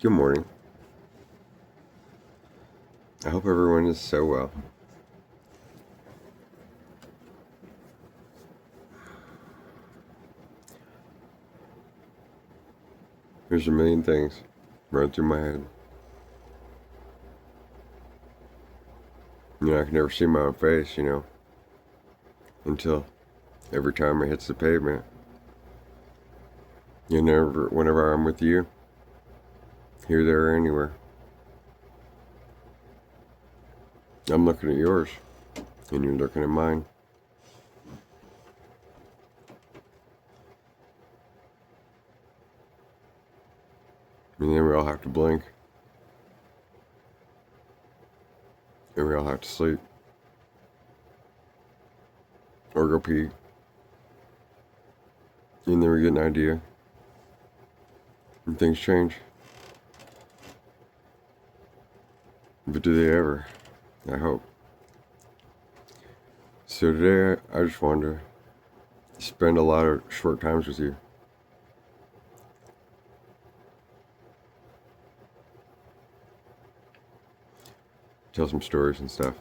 Good morning. I hope everyone is so well. There's a million things run through my head. I can never see my own face, until every time it hits the pavement. Whenever I'm with you, here, there, or anywhere, I'm looking at yours, and you're looking at mine. And then we all have to blink. And we all have to sleep. Or go pee. And then we get an idea. And things change. But do they ever? I hope. So today, I just wanted to spend a lot of short times with you. Tell some stories and stuff.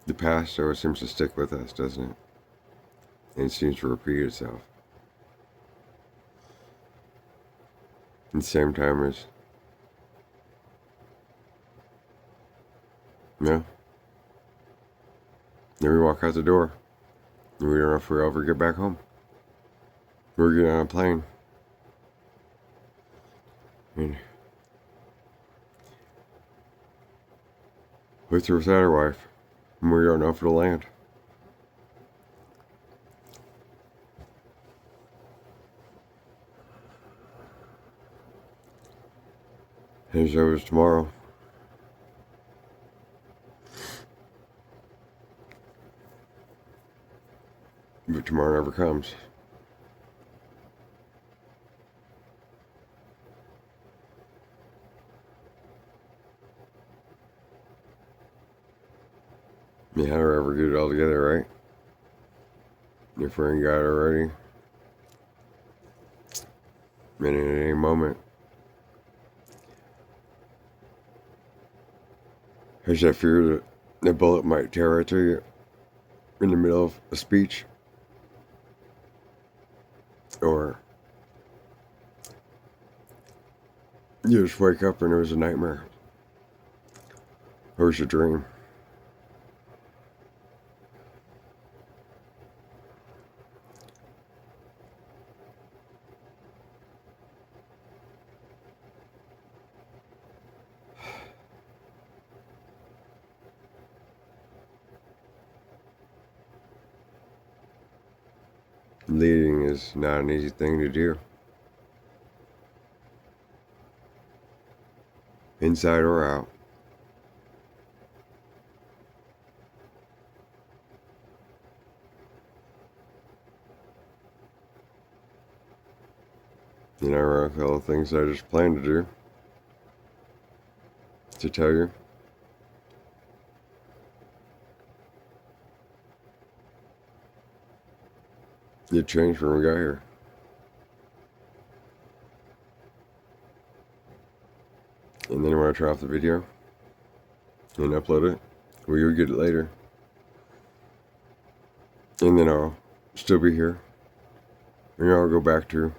The past always seems to stick with us, doesn't it? And it seems to repeat itself. At the same time as, then we walk out the door, and we don't know if we'll ever get back home. We're getting on a plane, and with or without our wife, and we don't know if it'll land. There's always tomorrow. But tomorrow never comes. You how to ever get it all together, right? If we ain't got it already. And at any moment, there's that fear that the bullet might tear right through you in the middle of a speech. Or you just wake up and it was a nightmare. Or it was a dream. Leading is not an easy thing to do. Inside or out. I wrote a couple of things I just planned to do. To tell you. It changed when we got here. And then when I turn off the video and upload it, well, you'll get it later. And then I'll still be here. And I'll go back to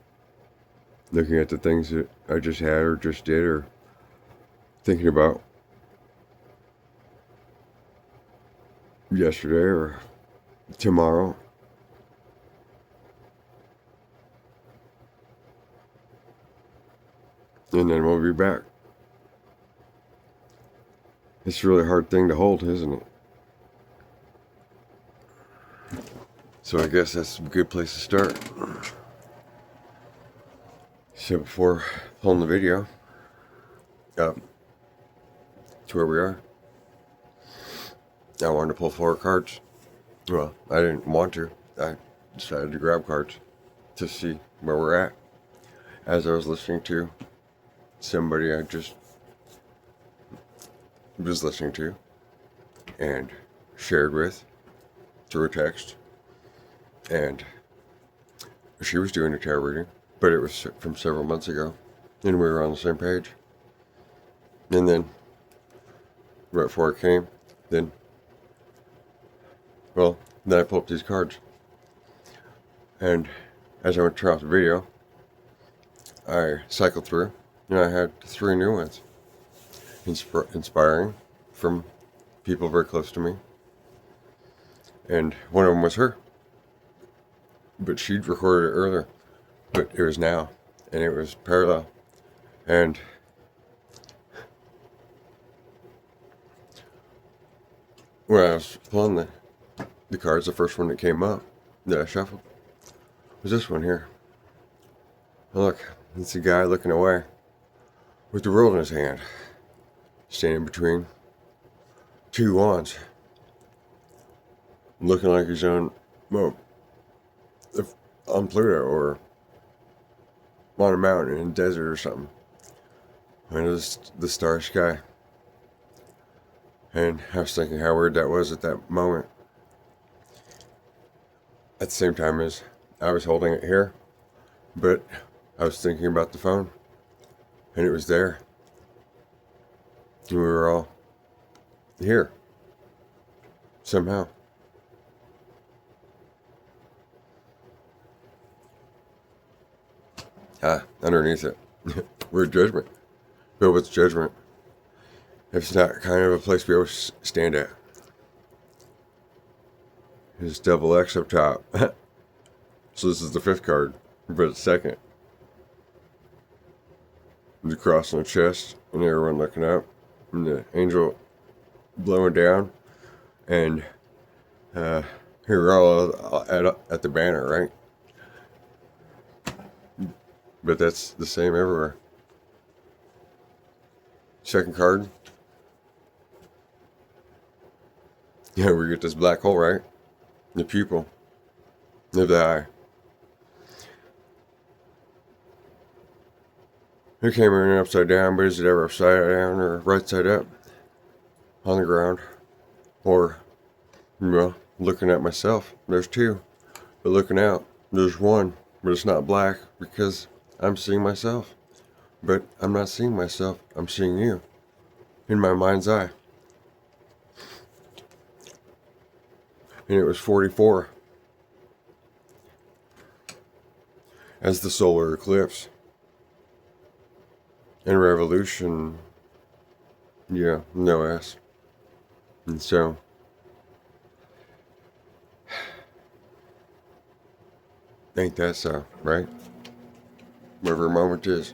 looking at the things that I just had or just did or thinking about yesterday or tomorrow. And then we'll be back. It's a really hard thing to hold, isn't it? So I guess that's a good place to start. So before pulling the video up to where we are, I wanted to pull 4 cards. Well, I didn't want to. I decided to grab cards to see where we're at. As I was listening to somebody I just was listening to and shared with through a text, and she was doing a tarot reading, but it was from several months ago, and we were on the same page. And then, right before it came, then I pulled up these cards, and as I went to turn off the video, I cycled through, and I had 3 new ones, inspiring, from people very close to me, and one of them was her, but she'd recorded it earlier, but it was now, and it was parallel, and when I was pulling the cards, the first one that came up that I shuffled was this one here. Look, it's a guy looking away with the world in his hand, standing between 2 wands, looking like he's on Pluto or on a mountain in a desert or something. And it was the star sky. And I was thinking how weird that was at that moment. At the same time as I was holding it here, but I was thinking about the phone, and it was there. And we were all here, somehow. Underneath it, we're judgment. But what's judgment if it's not kind of a place we always stand at? There's double X up top. So this is the 5th card, but it's 2nd. The cross on the chest, and everyone looking up, and the angel blowing down, and here we're all at the banner, right? But that's the same everywhere. 2nd card. Yeah, we get this black hole, right? The pupil of the eye. It came in upside down, but is it ever upside down or right side up? On the ground. Or, looking at myself. There's 2. But looking out, there's 1. But it's not black because I'm seeing myself. But I'm not seeing myself, I'm seeing you. In my mind's eye. And it was 44. As the solar eclipse. And revolution, no S. And so, ain't that so, right? Whatever moment is.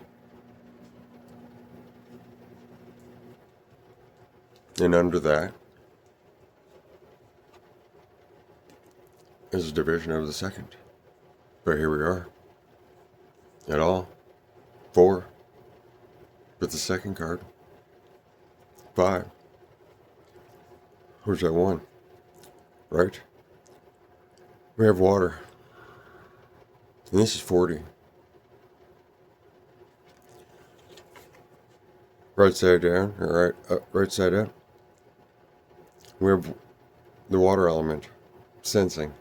And under that is a division of the 2nd. But here we are. At all. 4. But the 2nd card. 5. Where's that 1? Right? We have water. And this is 40. Right side down, or right side up. We have the water element. Sensing.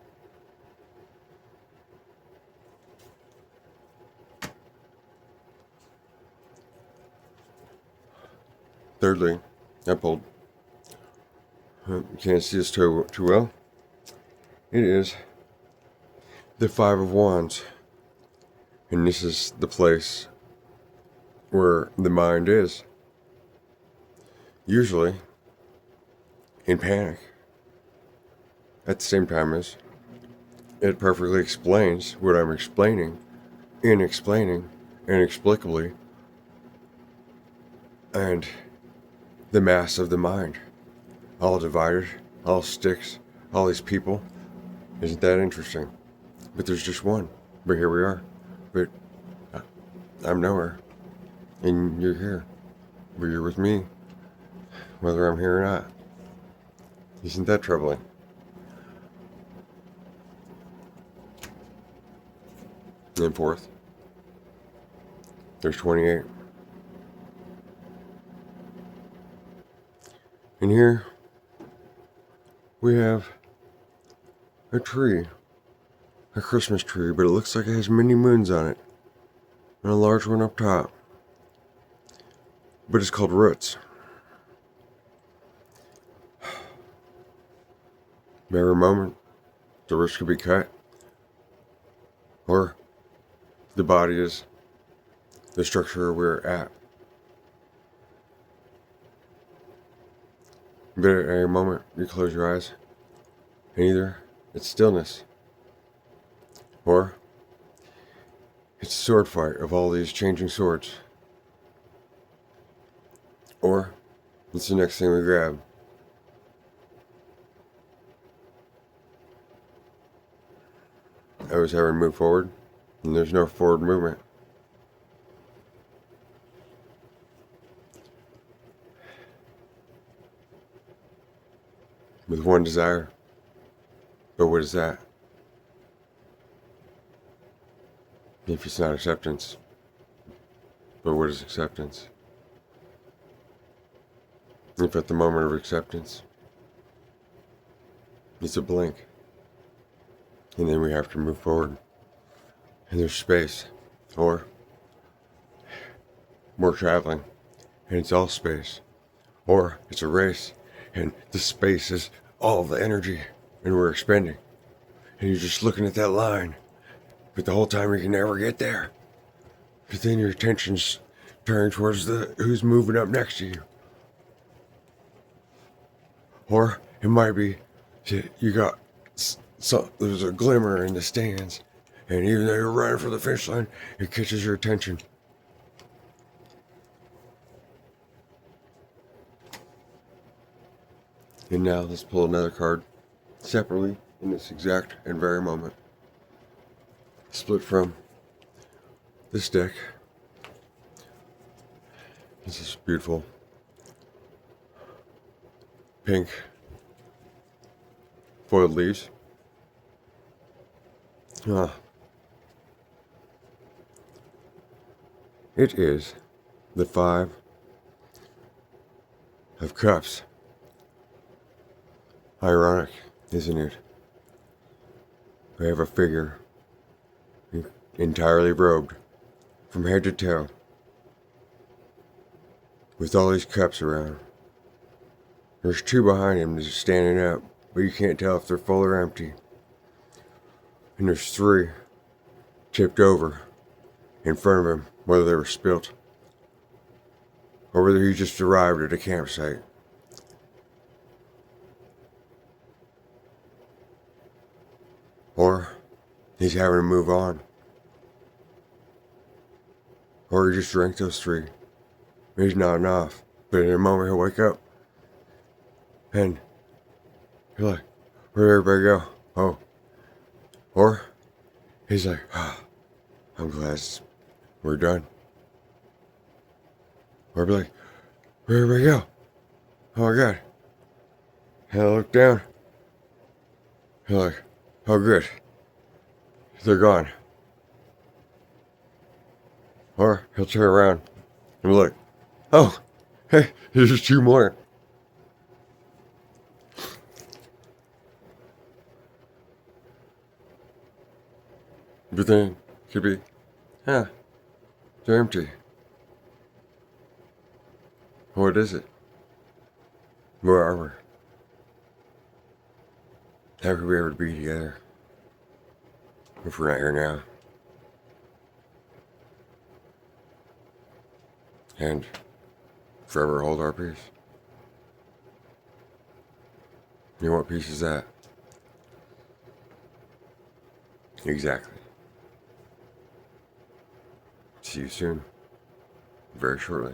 Thirdly, I pulled, you can't see this too well, it is the 5 of Wands. And this is the place where the mind is. Usually in panic. At the same time as it perfectly explains what I'm explaining, inexplicably, and the mass of the mind. All divided, all sticks, all these people. Isn't that interesting? But there's just one. But here we are. But I'm nowhere. And you're here. But you're with me. Whether I'm here or not. Isn't that troubling? And then fourth, there's 28. And here we have a tree, a Christmas tree, but it looks like it has many moons on it, and a large one up top. But it's called roots. Every moment, the roots could be cut, or the body is the structure we're at. But at any moment, you close your eyes, and either it's stillness, or it's a sword fight of all these changing swords, or it's the next thing we grab. I was having to move forward, and there's no forward movement. With one desire. But what is that? If it's not acceptance. But what is acceptance? If at the moment of acceptance, it's a blink. And then we have to move forward. And there's space. Or we're traveling. And it's all space. Or it's a race. And the space is all the energy. And we're expending. And you're just looking at that line. But the whole time you can never get there. But then your attention's turning towards the who's moving up next to you. Or it might be you got there's a glimmer in the stands, and even though you're running for the finish line, it catches your attention. And now let's pull another card separately in this exact and very moment. Split from this deck. This is beautiful pink foiled leaves. It is the 5 of Cups. Ironic, isn't it? We have a figure entirely robed from head to toe with all these cups around. There's 2 behind him just standing up, but you can't tell if they're full or empty. And there's 3 tipped over in front of him, whether they were spilt or whether he just arrived at a campsite. Or he's having to move on. Or he just drank those 3. He's nodding off. But in a moment he'll wake up. And you're like, where'd everybody go? Oh. Or he's like, I'm glad we're done. Or be like, where'd everybody go? Oh my God. And I look down. You're like, oh good. They're gone. Or he'll turn around and look. Oh, hey, there's 2 more. But then it could be, they're empty. What is it? Where are we? How could we ever be together if we're not here now? And forever hold our peace. You know what peace is that? Exactly. See you soon. Very shortly.